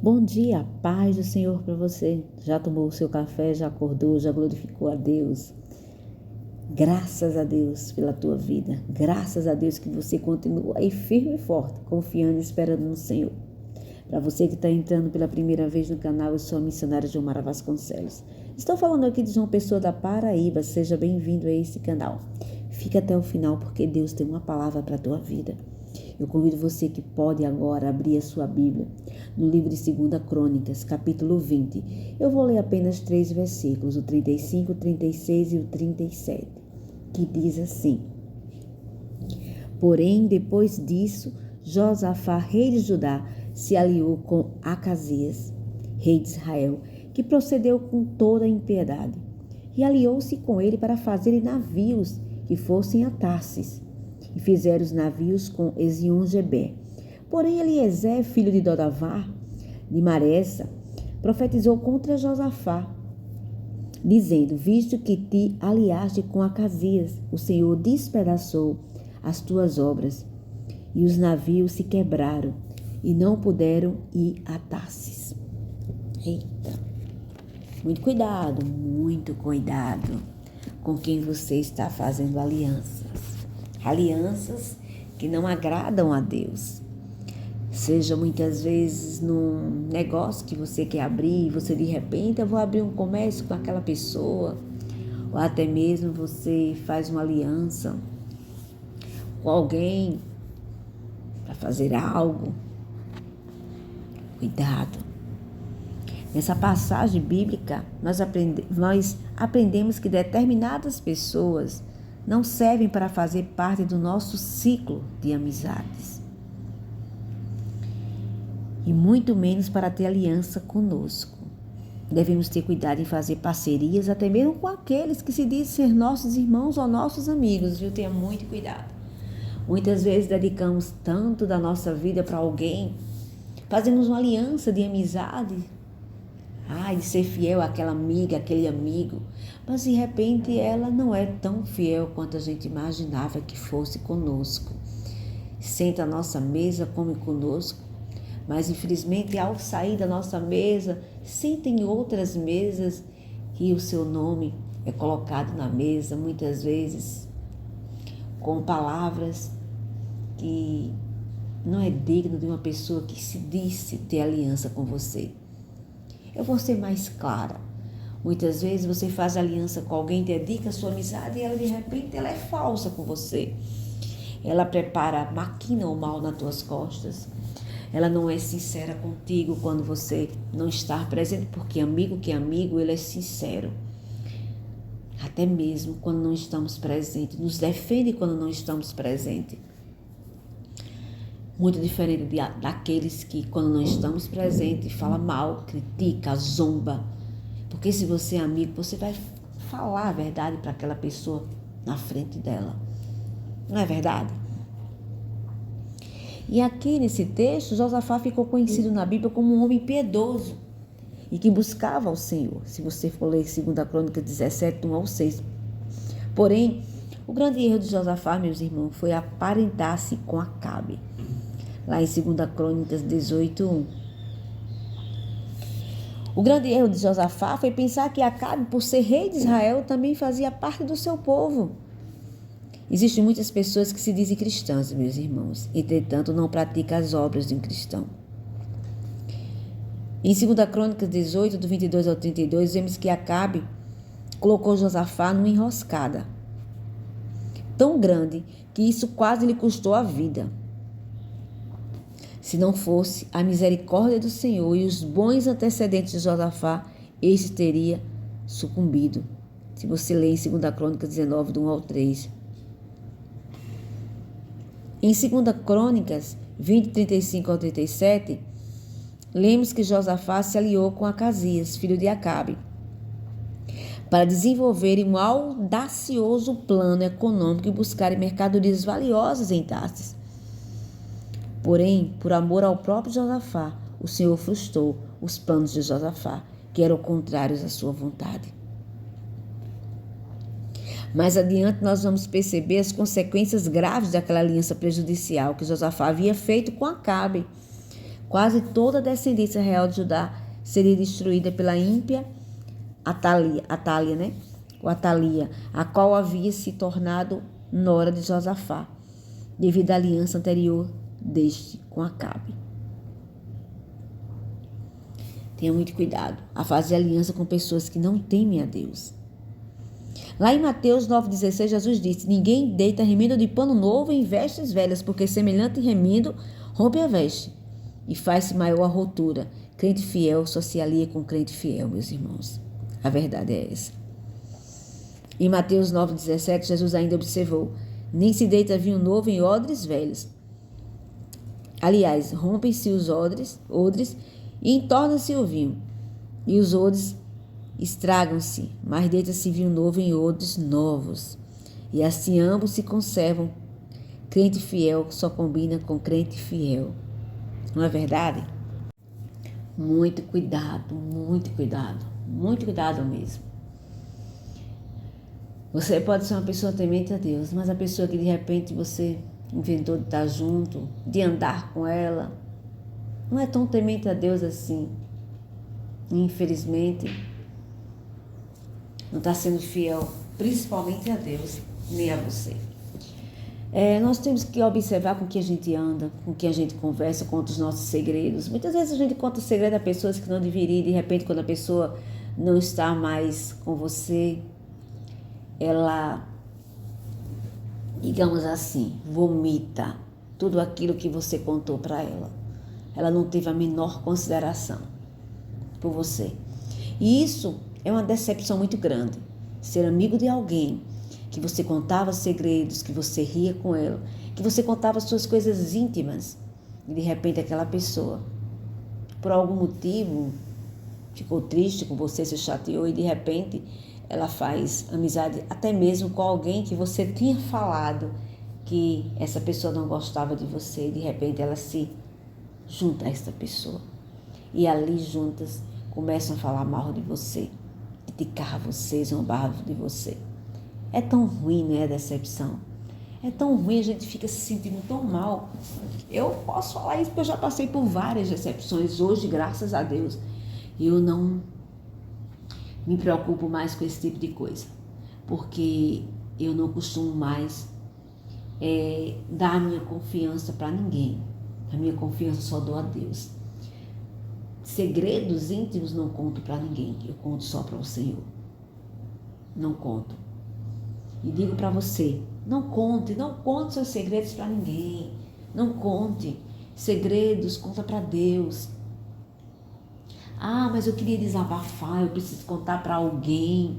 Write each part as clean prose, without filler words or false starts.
Bom dia, a paz do Senhor para você. Já tomou o seu café, já acordou, já glorificou a Deus. Graças a Deus pela tua vida. Graças a Deus que você continua aí firme e forte, confiando e esperando no Senhor. Para você que está entrando pela primeira vez no canal, eu sou a missionária Gilmara Vasconcelos. Estou falando aqui de João Pessoa da Paraíba. Seja bem-vindo a esse canal. Fica até o final porque Deus tem uma palavra para a tua vida. Eu convido você que pode agora abrir a sua Bíblia no livro de 2 Crônicas, capítulo 20. Eu vou ler apenas 3 versículos, o 35, o 36 e o 37, que diz assim: Porém, depois disso, Josafá, rei de Judá, se aliou com Acasias, rei de Israel, que procedeu com toda a impiedade, e aliou-se com ele para fazerem navios que fossem a Tarsis, e fizeram os navios com Ezion-Geber. Porém, Eliezer, filho de Dodavá, de Maressa, profetizou contra Josafá, dizendo: Visto que te aliaste com Acasias, o Senhor despedaçou as tuas obras, e os navios se quebraram, e não puderam ir a Tarsis. Eita! Muito cuidado com quem você está fazendo alianças. Alianças que não agradam a Deus. Seja muitas vezes num negócio que você quer abrir, você de repente, eu vou abrir um comércio com aquela pessoa, ou até mesmo você faz uma aliança com alguém para fazer algo. Cuidado. Nessa passagem bíblica, nós aprendemos que determinadas pessoas não servem para fazer parte do nosso ciclo de amizades. E muito menos para ter aliança conosco. Devemos ter cuidado em fazer parcerias, até mesmo com aqueles que se dizem ser nossos irmãos ou nossos amigos, viu? Tenha muito cuidado. Muitas vezes dedicamos tanto da nossa vida para alguém, fazemos uma aliança de amizade, de ser fiel àquela amiga, àquele amigo, mas de repente ela não é tão fiel quanto a gente imaginava que fosse conosco. Senta à nossa mesa, come conosco, mas infelizmente ao sair da nossa mesa, senta em outras mesas e o seu nome é colocado na mesa, muitas vezes com palavras que não é digno de uma pessoa que se disse ter aliança com você. Eu vou ser mais clara. Muitas vezes você faz aliança com alguém, dedica a sua amizade e ela de repente ela é falsa com você. Ela maquina o mal nas tuas costas. Ela não é sincera contigo quando você não está presente, porque amigo que é amigo, ele é sincero. Até mesmo quando não estamos presentes, nos defende quando não estamos presentes. Muito diferente daqueles que, quando não estamos presentes, fala mal, critica, zomba. Porque se você é amigo, você vai falar a verdade para aquela pessoa na frente dela. Não é verdade? E aqui nesse texto, Josafá ficou conhecido na Bíblia como um homem piedoso e que buscava ao Senhor. Se você for ler 2 Crônicas 17, 1 ao 6. Porém, o grande erro de Josafá, meus irmãos, foi aparentar-se com Acabe. Lá em 2 Crônicas 18, 1. O grande erro de Josafá foi pensar que Acabe, por ser rei de Israel, também fazia parte do seu povo. Existem muitas pessoas que se dizem cristãs, meus irmãos, entretanto não praticam as obras de um cristão. Em 2 Crônicas 18, do 22 ao 32, vemos que Acabe colocou Josafá numa enroscada tão grande que isso quase lhe custou a vida. Se não fosse a misericórdia do Senhor e os bons antecedentes de Josafá, este teria sucumbido. Se você ler em 2 Crônicas 19, do 1 ao 3. Em 2 Crônicas 20, 35 ao 37, lemos que Josafá se aliou com Acasias, filho de Acabe, para desenvolverem um audacioso plano econômico e buscarem mercadorias valiosas em Tarsis. Porém, por amor ao próprio Josafá, o Senhor frustrou os planos de Josafá, que eram contrários à sua vontade. Mais adiante, nós vamos perceber as consequências graves daquela aliança prejudicial que Josafá havia feito com Acabe, Quase toda a descendência real de Judá seria destruída pela ímpia Atalia, né? O Atalia, a qual havia se tornado nora de Josafá, devido à aliança anterior deste com Acabe. Tenha muito cuidado a fazer aliança com pessoas que não temem a Deus. Lá em Mateus 9,16, Jesus disse: ninguém deita remendo de pano novo em vestes velhas, porque semelhante remendo rompe a veste e faz-se maior a rotura. Crente fiel só se alia com crente fiel, meus irmãos. A verdade é essa. Em Mateus 9,17, Jesus ainda observou: nem se deita vinho novo em odres velhos. Aliás, rompem-se os odres e entorna-se o vinho, e os odres estragam-se, mas deita-se vinho novo em odres novos. E assim ambos se conservam. Crente fiel só combina com crente fiel. Não é verdade? Muito cuidado, muito cuidado. Muito cuidado mesmo. Você pode ser uma pessoa temente a Deus, mas a pessoa que de repente você inventou de estar junto, de andar com ela, não é tão temente a Deus assim. Infelizmente, não está sendo fiel, principalmente a Deus, nem a você. Nós temos que observar com que a gente anda, com que a gente conversa, conta os nossos segredos. Muitas vezes a gente conta o segredo a pessoas que não deveria, e de repente quando a pessoa não está mais com você, ela, digamos assim, vomita tudo aquilo que você contou para ela. Ela não teve a menor consideração por você. E isso é uma decepção muito grande. Ser amigo de alguém que você contava segredos, que você ria com ela, que você contava suas coisas íntimas, e de repente aquela pessoa, por algum motivo, ficou triste com você, se chateou, e de repente ela faz amizade até mesmo com alguém que você tinha falado que essa pessoa não gostava de você, e de repente ela se junta a essa pessoa. E ali juntas começam a falar mal de você, criticar você, zombar de você. É tão ruim, né, a decepção? É tão ruim, a gente fica se sentindo tão mal. Eu posso falar isso porque eu já passei por várias decepções. Hoje, graças a Deus, eu não me preocupo mais com esse tipo de coisa. Porque eu não costumo mais dar a minha confiança para ninguém. A minha confiança só dou a Deus. Segredos íntimos não conto para ninguém. Eu conto só para o Senhor. Não conto. E digo para você, não conte seus segredos para ninguém. Não conte. Segredos, conta para Deus. Ah, mas eu queria desabafar, eu preciso contar para alguém.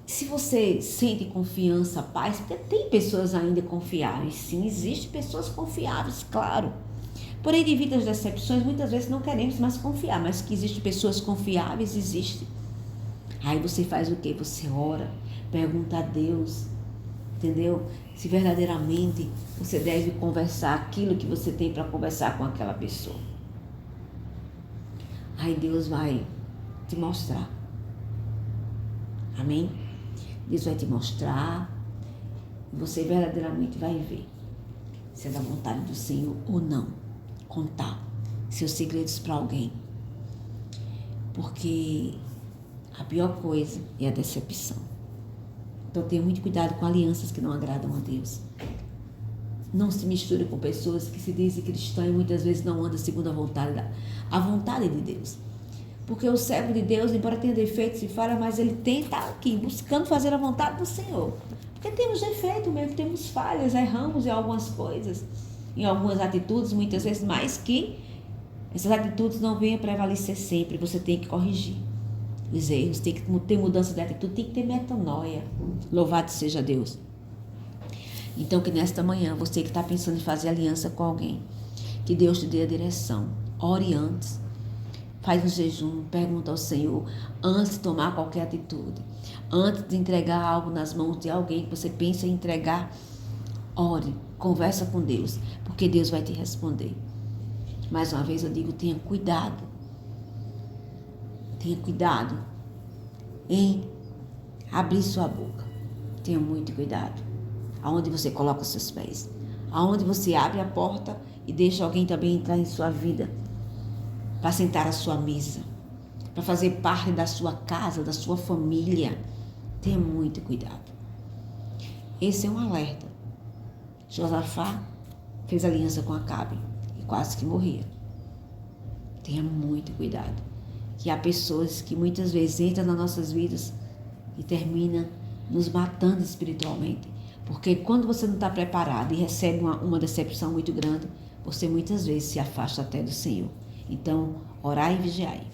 Se você sente confiança, paz, porque tem pessoas ainda confiáveis. Sim, existem pessoas confiáveis, claro. Porém, devido às decepções, muitas vezes não queremos mais confiar, mas que existem pessoas confiáveis, existe. Aí você faz o quê? Você ora, pergunta a Deus, entendeu? Se verdadeiramente você deve conversar aquilo que você tem para conversar com aquela pessoa. Aí Deus vai te mostrar. Amém? Deus vai te mostrar e você verdadeiramente vai ver se é da vontade do Senhor ou não. Contar seus segredos para alguém. Porque a pior coisa é a decepção. Então tenha muito cuidado com alianças que não agradam a Deus. Não se misture com pessoas que se dizem cristãs e muitas vezes não andam segundo a vontade de Deus. Porque o servo de Deus, embora tenha defeitos e falhas, mas ele tenta aqui, buscando fazer a vontade do Senhor. Porque temos defeitos mesmo, temos falhas, erramos em algumas coisas, em algumas atitudes, muitas vezes, mas que essas atitudes não venham a prevalecer sempre, você tem que corrigir os erros, tem que ter mudança de atitude, tem que ter metanoia. Louvado seja Deus. Então que nesta manhã, você que está pensando em fazer aliança com alguém, que Deus te dê a direção, ore antes, faz um jejum, pergunta ao Senhor, antes de tomar qualquer atitude, antes de entregar algo nas mãos de alguém que você pensa em entregar, ore, conversa com Deus, porque Deus vai te responder. Mais uma vez eu digo, tenha cuidado em abrir sua boca, tenha muito cuidado, aonde você coloca os seus pés, aonde você abre a porta e deixa alguém também entrar em sua vida para sentar à sua mesa, para fazer parte da sua casa, da sua família. Tenha muito cuidado. Esse é um alerta. Josafá fez aliança com Acabe e quase que morria. Tenha muito cuidado. Que há pessoas que muitas vezes entram nas nossas vidas e terminam nos matando espiritualmente. Porque quando você não está preparado e recebe uma decepção muito grande, você muitas vezes se afasta até do Senhor. Então, orai e vigiai.